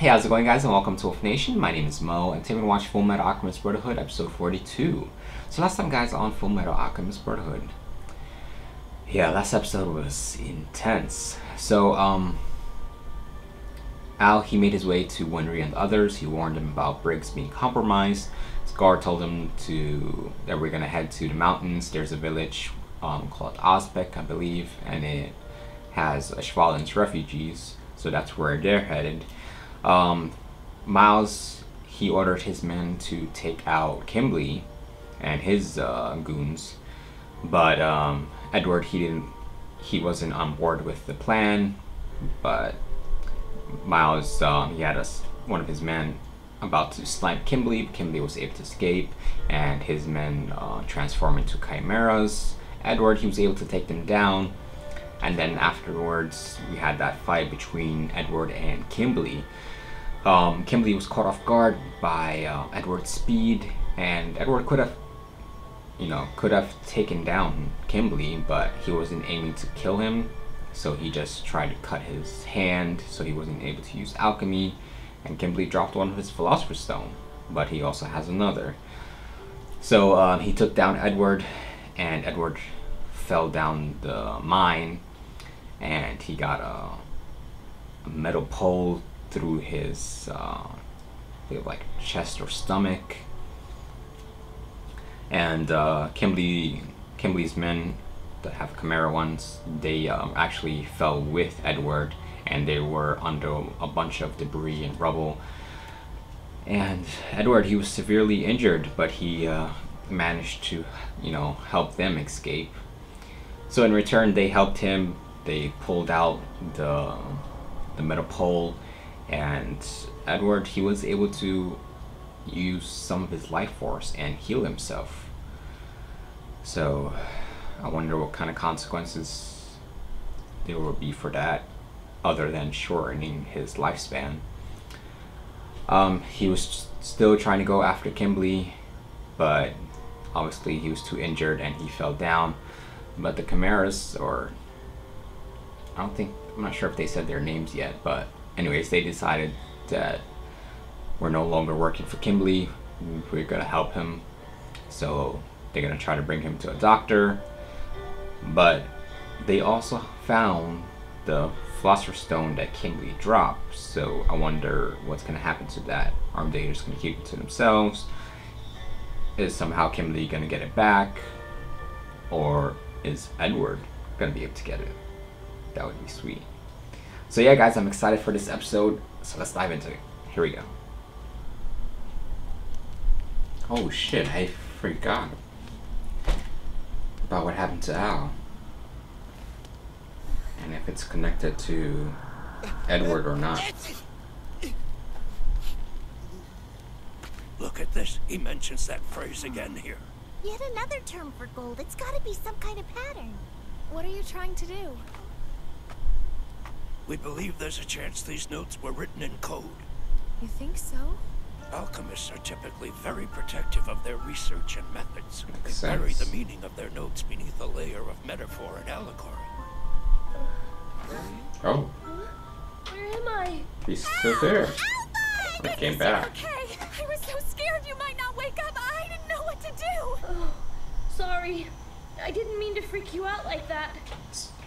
Hey, how's it going, guys, and welcome to Wolf Nation. My name is Mo, and today we're going to watch Fullmetal Alchemist Brotherhood, episode 42. So last time, guys, on Fullmetal Alchemist Brotherhood. Yeah, last episode was intense. So, Al, he made his way to Winry and the others. He warned them about Briggs being compromised. Scar told him that we're going to head to the mountains. There's a village called Ozbek, I believe, and it has Ashvalin's refugees. So that's where they're headed. Miles, he ordered his men to take out Kimberly and his goons, but Edward, he wasn't on board with the plan. But Miles, he had one of his men about to snipe Kimberly. Kimberly was able to escape, and his men transformed into chimeras. Edward, he was able to take them down, and then afterwards we had that fight between Edward and Kimberly. Kimberly was caught off guard by Edward's speed, and Edward could have taken down Kimberly, but he wasn't aiming to kill him, so he just tried to cut his hand so he wasn't able to use alchemy. And Kimberly dropped one of his Philosopher's Stone, but he also has another. So he took down Edward, and Edward fell down the mine, and he got a metal pole through his like chest or stomach. And Kimberly's men that have Chimera ones, they actually fell with Edward, and they were under a bunch of debris and rubble. And Edward, he was severely injured, but he managed to help them escape. So in return, they helped him. They pulled out the metal pole, and Edward, he was able to use some of his life force and heal himself. So I wonder what kind of consequences there will be for that, other than shortening his lifespan. He was still trying to go after Kimberly, but obviously he was too injured and he fell down. But the Chimeras, or I'm not sure if they said their names yet, but anyways, they decided that we're no longer working for Kimberly, we're gonna help him. So they're gonna try to bring him to a doctor, but they also found the Philosopher's Stone that Kimberly dropped. So I wonder what's gonna happen to that. Are they just gonna keep it to themselves? Is somehow Kimberly gonna get it back? Or is Edward gonna be able to get it? That would be sweet. So yeah, guys, I'm excited for this episode, so let's dive into it. Here we go. Oh shit, I forgot about what happened to Al, and if it's connected to Edward or not. Look at this. He mentions that phrase again here. Yet another term for gold. It's gotta be some kind of pattern. What are you trying to do? We believe there's a chance these notes were written in code. You think so? Alchemists are typically very protective of their research and methods. They bury the meaning of their notes beneath a layer of metaphor and allegory. Oh. Where am I? He's still there. He came back. Okay. I was so scared you might not wake up. I didn't know what to do. Oh, sorry. I didn't mean to freak you out like that.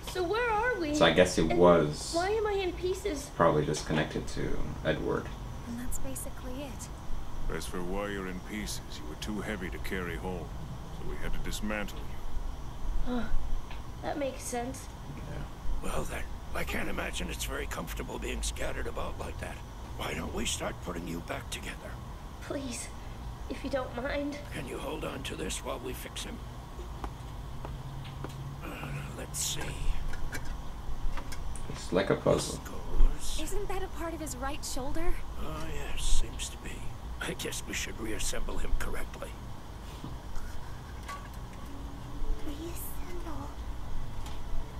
So where are we? So I guess it was. Why am I in pieces? Probably just connected to Edward. And that's basically it. As for why you're in pieces, you were too heavy to carry home, so we had to dismantle you. Huh. That makes sense. Yeah. Well then, I can't imagine it's very comfortable being scattered about like that. Why don't we start putting you back together? Please, if you don't mind. Can you hold on to this while we fix him? Let's see. It's like a puzzle. Isn't that a part of his right shoulder? Oh yes, seems to be. I guess we should reassemble him correctly. Reassemble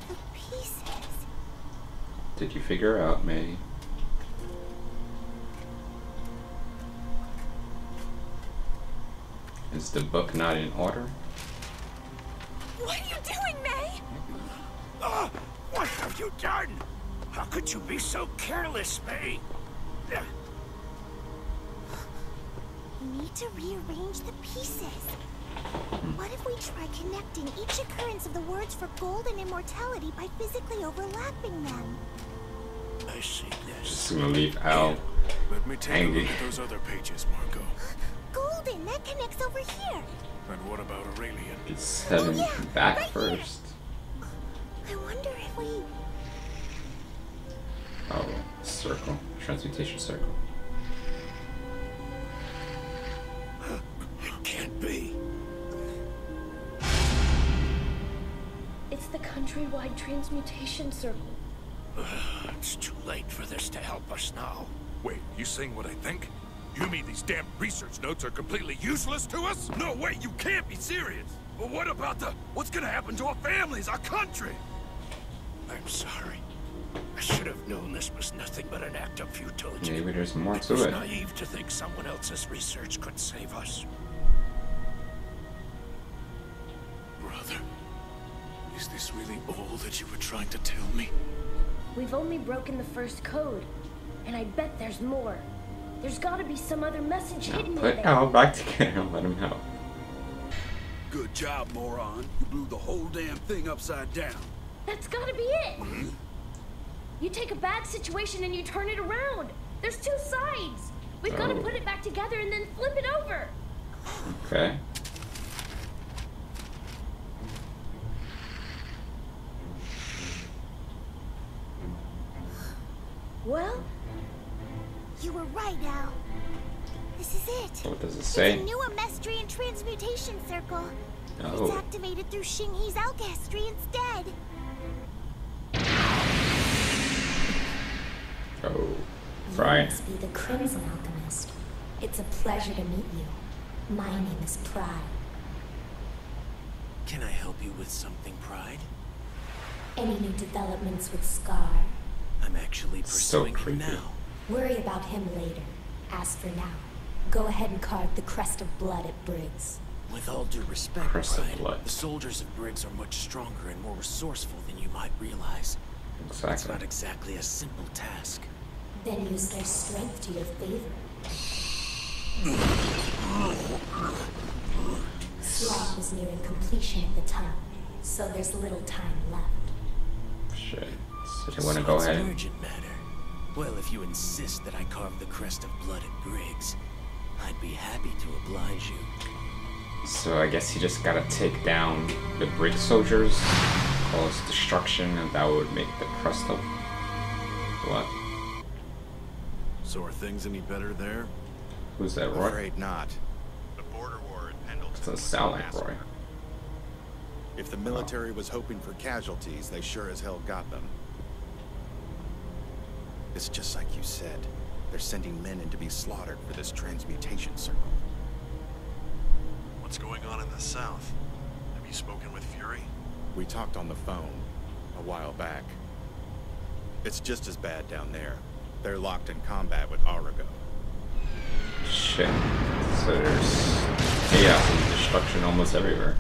the pieces. Did you figure out, May? Is the book not in order? What are you doing, May? What have you done? How could you be so careless, May? need to rearrange the pieces. What if we try connecting each occurrence of the words for gold and immortality by physically overlapping them? I see this. Just gonna leave Al Let me take angry. a look at those other pages, Marco. Golden, that connects over here. And what about Aurelian? It's heading yeah, back right first. I wonder if we... Oh, circle. Transmutation circle. It can't be. It's the countrywide transmutation circle. It's too late for this to help us now. Wait, you saying what I think? You mean these damn research notes are completely useless to us? No way, you can't be serious! But what about what's gonna happen to our families, our country? I'm sorry. I should have known this was nothing but an act of futility. Maybe there's more It to was it. naive to think someone else's research could save us. Brother, is this really all that you were trying to tell me? We've only broken the first code, and I bet there's more. There's gotta be some other message Now hidden in put there. Al back together and let him help. Good job, moron. You blew the whole damn thing upside down. That's gotta be it. You take a bad situation and you turn it around. There's two sides. We've gotta Oh. put it back together and then flip it over. Okay. Well, You were right, Al. This is it. What does it It's say? a new Amestrian transmutation circle. It's Oh. activated through Xinghe's alchemy instead. Oh. You Right. must be the Crimson Alchemist. It's a pleasure to meet you. My name is Pride. Can I help you with something, Pride? Any new developments with Scar? I'm actually So pursuing creepy. him now. Worry about him later. As for now, go ahead and carve the crest of blood at Briggs. With all due respect, Crest of Pride, blood. the soldiers of Briggs are much stronger and more resourceful than you might realize. It's Exactly. not exactly a simple task. Then use their strength to your favor. Swamp is nearing completion of the tunnel, so there's little time left. Shit. So they want to So go it's ahead an and... urgent matter. Well, if you insist that I carve the crest of blood at Briggs, I'd be happy to oblige you. So I guess he just gotta take down the Briggs soldiers, cause destruction, and that would make the crest of... What? So are things any better there? Who's that, Roy? Afraid not. The border war at Pendleton. Doesn't sound like Roy. If the military was hoping for casualties, they sure as hell got them. It's just like you said. They're sending men in to be slaughtered for this transmutation circle. What's going on in the south? Have you spoken with Fury? We talked on the phone a while back. It's just as bad down there. They're locked in combat with RWBY. Shit. So there's chaos and destruction almost everywhere.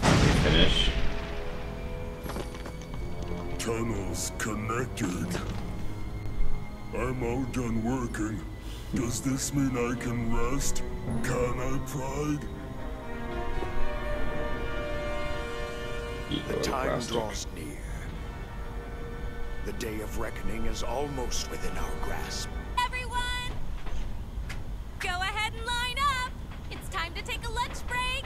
We finish. Tunnels connected. I'm all done working. Does this mean I can rest? Can I, Pride? The time draws near. The day of reckoning is almost within our grasp. Everyone! Go ahead and line up! It's time to take a lunch break!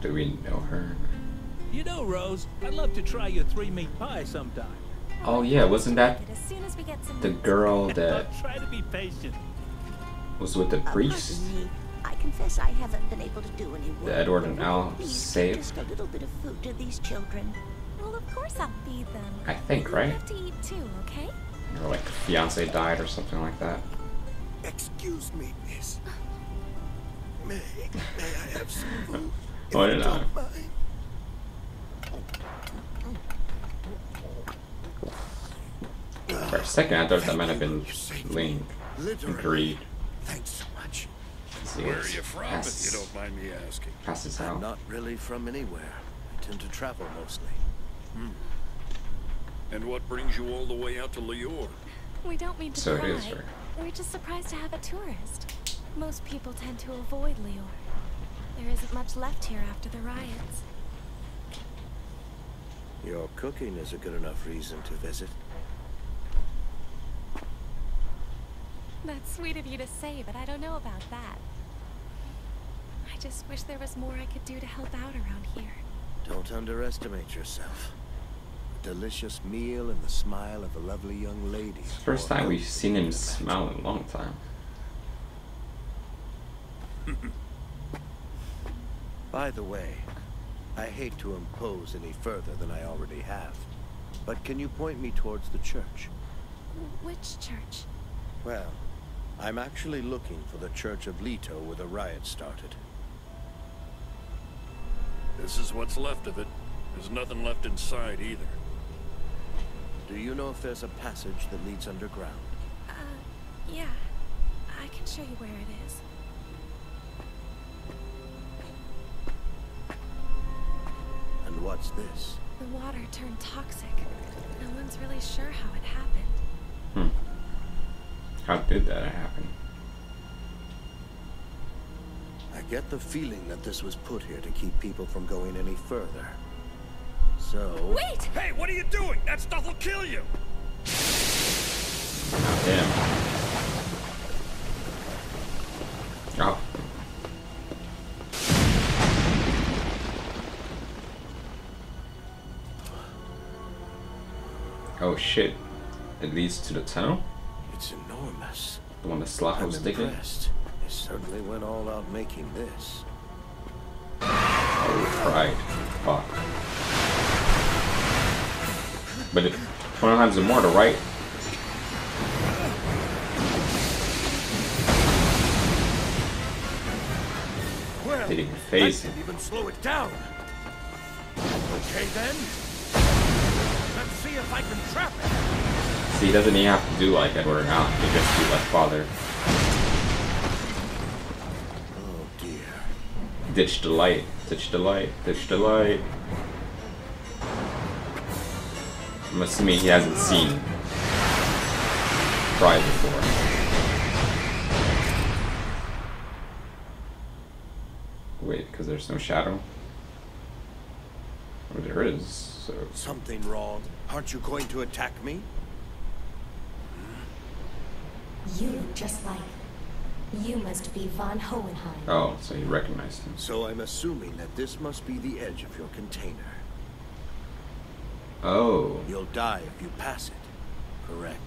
Do we know her? You know, Rose, I'd love to try your 3-meat pie sometime. Oh yeah, wasn't that As soon as we get some the girl that Try to be patient. was with the priest? Pardon me. I confess I haven't been able to do any work. The Edward and Al Please, saved? just a little bit of food to these children. Well, of course I'll feed them. I think, You right? have to eat too, okay? Or like the fiance died or something like that. Excuse me, miss. May I have some food? If Why you did I? don't mind? For a second, I thought that might have been You saved me. Link. Literally. Agreed. Thanks so much. Where are you from, if you don't mind me asking? Passes I'm out. not really from anywhere. I tend to travel mostly. And what brings you all the way out to Lior? We don't mean to So pry. it is her. We're just surprised to have a tourist. Most people tend to avoid Lior. There isn't much left here after the riots. Your cooking is a good enough reason to visit. That's sweet of you to say, but I don't know about that. I just wish there was more I could do to help out around here. Don't underestimate yourself. A delicious meal and the smile of a lovely young lady. It's the first time we've seen him smile in a long time. By the way, I hate to impose any further than I already have, but can you point me towards the church? Which church? Well, I'm actually looking for the Church of Leto where the riot started. This is what's left of it. There's nothing left inside either. Do you know if there's a passage that leads underground? Yeah. I can show you where it is. And what's this? The water turned toxic. No one's really sure how it happened. How did that happen? I get the feeling that this was put here to keep people from going any further. So... Wait! Hey, what are you doing? That stuff will kill you! Damn. Oh. Oh shit. It leads to the tunnel? It's enormous. The one that Slav was digging? Impressed. They certainly went all out making this. Oh, pride. Fuck. But 20 times immortal, right? Well, Didn't even phase I him. didn't even slow it down. Okay then. Let's see if I can trap it. See, he doesn't even have to do like Edward now. He just do like Father. Oh dear. Ditch the light. Ditch the light. Ditch the light. I'm assuming he hasn't seen Pride before. Wait, because there's no shadow? Or there is, so... Something wrong. Aren't you going to attack me? You look just like... You must be von Hohenheim. Oh, so you recognized him. So I'm assuming that this must be the edge of your container. Oh. You'll die if you pass it. Correct.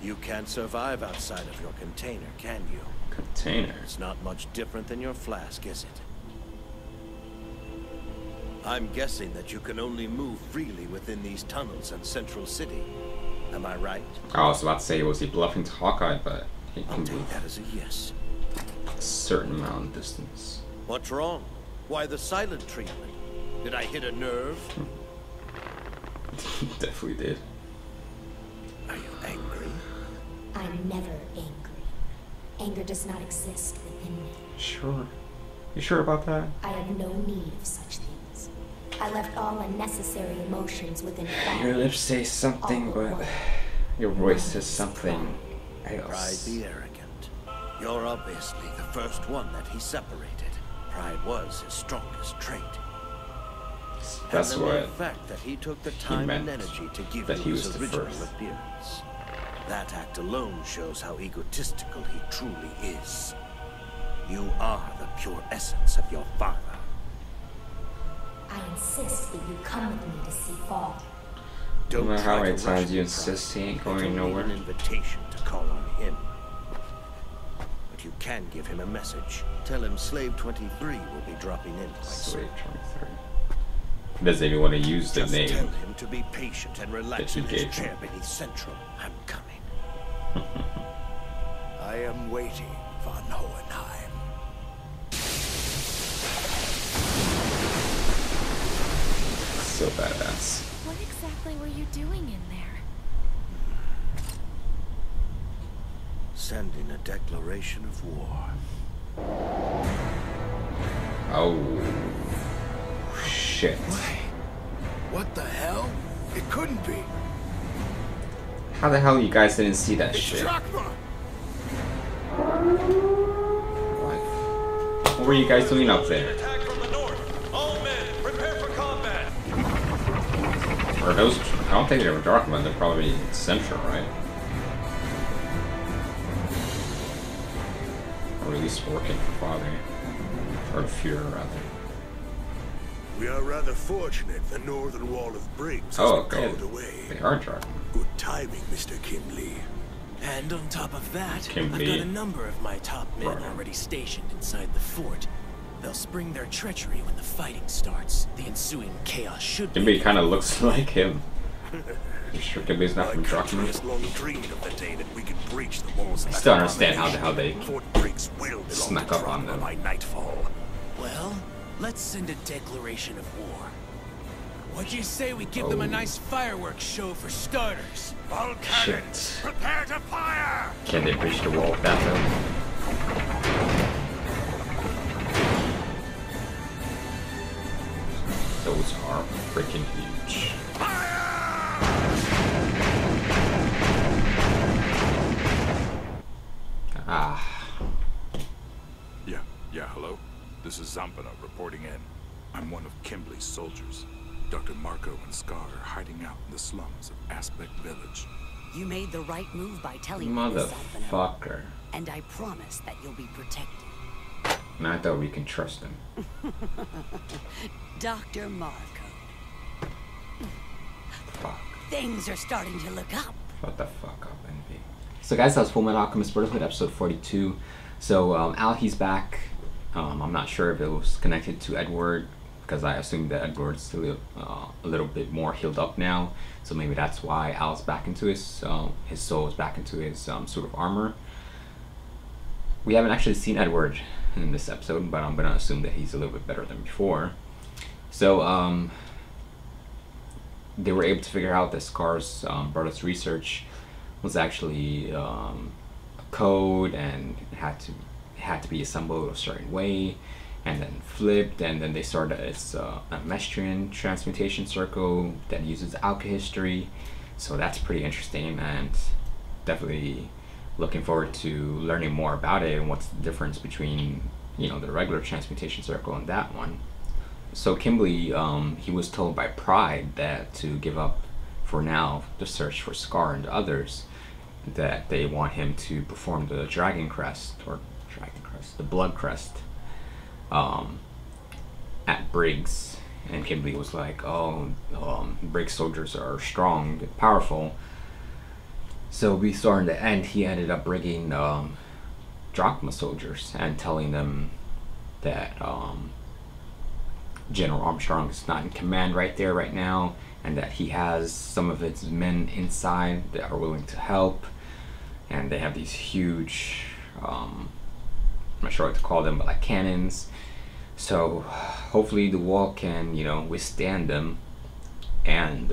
You can't survive outside of your container, can you? Container? It's not much different than your flask, is it? I'm guessing that you can only move freely within these tunnels in Central City. Am I right? I was about to say, was he bluffing to Hawkeye, but he I'll can take move that as a yes. a certain amount of distance. What's wrong? Why the silent treatment? Did I hit a nerve? Definitely did. Are you angry? I'm never angry. Anger does not exist within me. Sure. You sure about that? I have no need of such things. I left all unnecessary emotions within Your lips say something, but your voice says something Pride else. the arrogant. You're obviously the first one that he separated. Pride was his strongest trait. That's and the what mere fact that he took the he time and meant, energy to give that you he his was the original first. appearance. That act alone shows how egotistical he truly is. You are the pure essence of your father. I insist that you come with me to see Fall. No matter how try many to times rush you me, insist, he ain't Pride. going You don't need nowhere. an invitation to call on him. But you can give him a message. Tell him Slave 23 will be dropping in quite soon. Slave 23. He doesn't even want to use the Just tell name. him to be patient and relax that in you his gave him. chair beneath Central. I'm coming. I am waiting, von Hohenheim. So badass. What exactly were you doing in there? Sending a declaration of war. Oh. Shit. What the hell? It couldn't be. How the hell you guys didn't see that shit? What were you guys doing up there? Or those? I don't think they were Darkman. They're probably Central, right? Or at least working for Father, or the Fuhrer, rather. We are rather fortunate the northern wall of Briggs has Oh, been okay. called away. They are Darkman. Good timing, Mr. Kimberly. And on top of that, Kimberly. I've got a number of my top men already stationed inside the fort. They'll spring their treachery when the fighting starts. The ensuing chaos should be... Kimberly kind of looks like him. You sure Kimberly's not from Darkman? Long dreamed of the day that we could breach the walls. I still don't understand how they Fort Briggs will snuck up on them. by nightfall. Well, let's send a declaration of war. What'd you say we give them a nice fireworks show for starters? All cannons, prepare to fire! Can they breach the wall with that though? Those are freaking huge. Ah. Yeah, hello? This is Zampano reporting in. I'm one of Kimberly's soldiers. Dr. Marco and Scar are hiding out in the slums of Aspect Village. You made the right move by telling me this, Zampano. Motherfucker. And I promise that you'll be protected. And I thought we can trust him. Dr. Marco. Fuck. Things are starting to look up. Shut the fuck up, Envy. So guys, that was Fullmetal Alchemist Brotherhood, episode 42. So Al, he's back. I'm not sure if it was connected to Edward, because I assume that Edward's still a little bit more healed up now. So maybe that's why Al's back into his soul is back into his suit of armor. We haven't actually seen Edward in this episode, but I'm gonna assume that he's a little bit better than before. So they were able to figure out that Scar's brother's research was actually a code, and it had to be assembled a certain way, and then flipped, and then they started it's a Mestrian transmutation circle that uses alchemy. So that's pretty interesting, and definitely looking forward to learning more about it and what's the difference between, you know, the regular transmutation circle and that one. So Kimberly, he was told by Pride that to give up for now the search for Scar and the others, that they want him to perform the the blood crest at Briggs. And Kimberly was like, oh, Briggs soldiers are strong and powerful. So we saw in the end he ended up bringing Drachma soldiers and telling them that General Armstrong is not in command right now, and that he has some of his men inside that are willing to help, and they have these huge I'm not sure what to call them, but like cannons. So hopefully the wall can, you know, withstand them and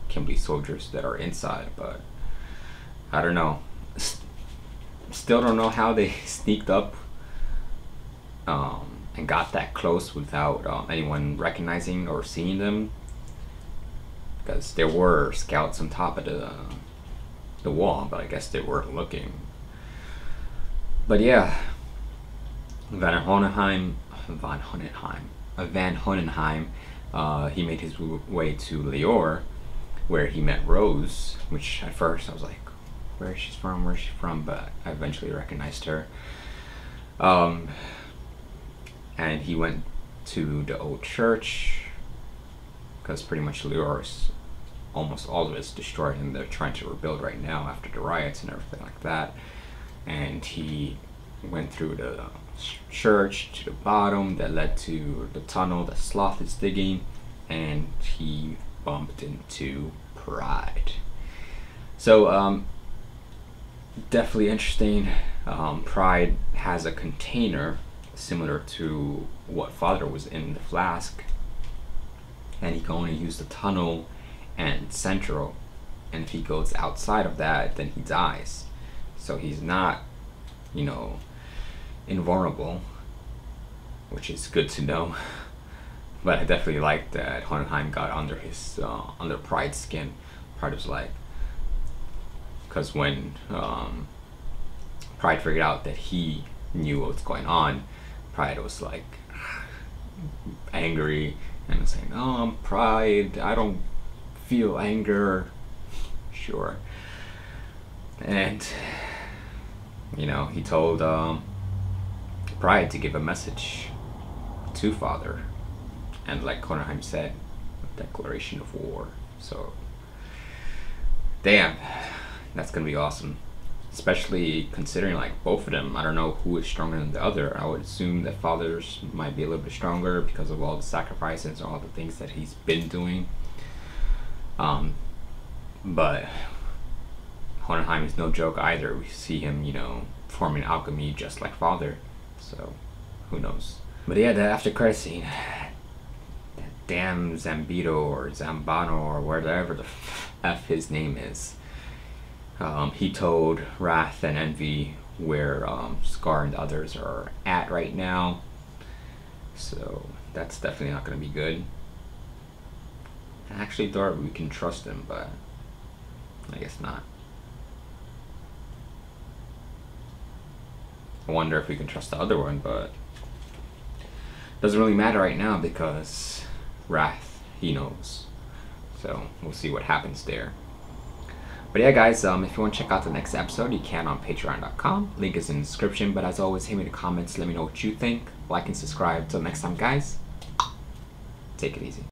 Kimberly soldiers that are inside. But I don't know, still don't know how they sneaked up and got that close without anyone recognizing or seeing them, because there were scouts on top of the wall, but I guess they weren't looking. But yeah, Van Hohenheim, he made his way to Leor, where he met Rose, which at first I was like, where's she from, but I eventually recognized her. And he went to the old church, because pretty much Leor is almost all of it's destroyed, and they're trying to rebuild right now after the riots and everything like that. And he went through the church to the bottom that led to the tunnel that Sloth is digging, and he bumped into Pride. So definitely interesting. Pride has a container similar to what Father was in the flask, and he can only use the tunnel and central, and if he goes outside of that, then he dies. So he's not, you know, invulnerable, which is good to know. But I definitely like that Hohenheim got under his under Pride's skin. Pride was like, because when Pride figured out that he knew what was going on, Pride was like angry and was saying, "Oh, Pride, I don't feel anger." Sure. And you know, he told Pride to give a message to Father, and like Hohenheim said, a declaration of war. So damn, that's gonna be awesome, especially considering like both of them, I don't know who is stronger than the other. I would assume that Father's might be a little bit stronger because of all the sacrifices and all the things that he's been doing, but Hohenheim is no joke either. We see him, you know, forming alchemy just like Father, so who knows. But yeah, the after credit scene, that damn Zambito or Zambano or whatever the F his name is, he told Wrath and Envy where Scar and the others are at right now, so that's definitely not going to be good. I actually thought we can trust him, but I guess not. I wonder if we can trust the other one, but doesn't really matter right now because Wrath, he knows. So we'll see what happens there. But yeah, guys, if you want to check out the next episode, you can on patreon.com. Link is in the description. But as always, hit me in the comments. Let me know what you think. Like and subscribe. Till next time, guys. Take it easy.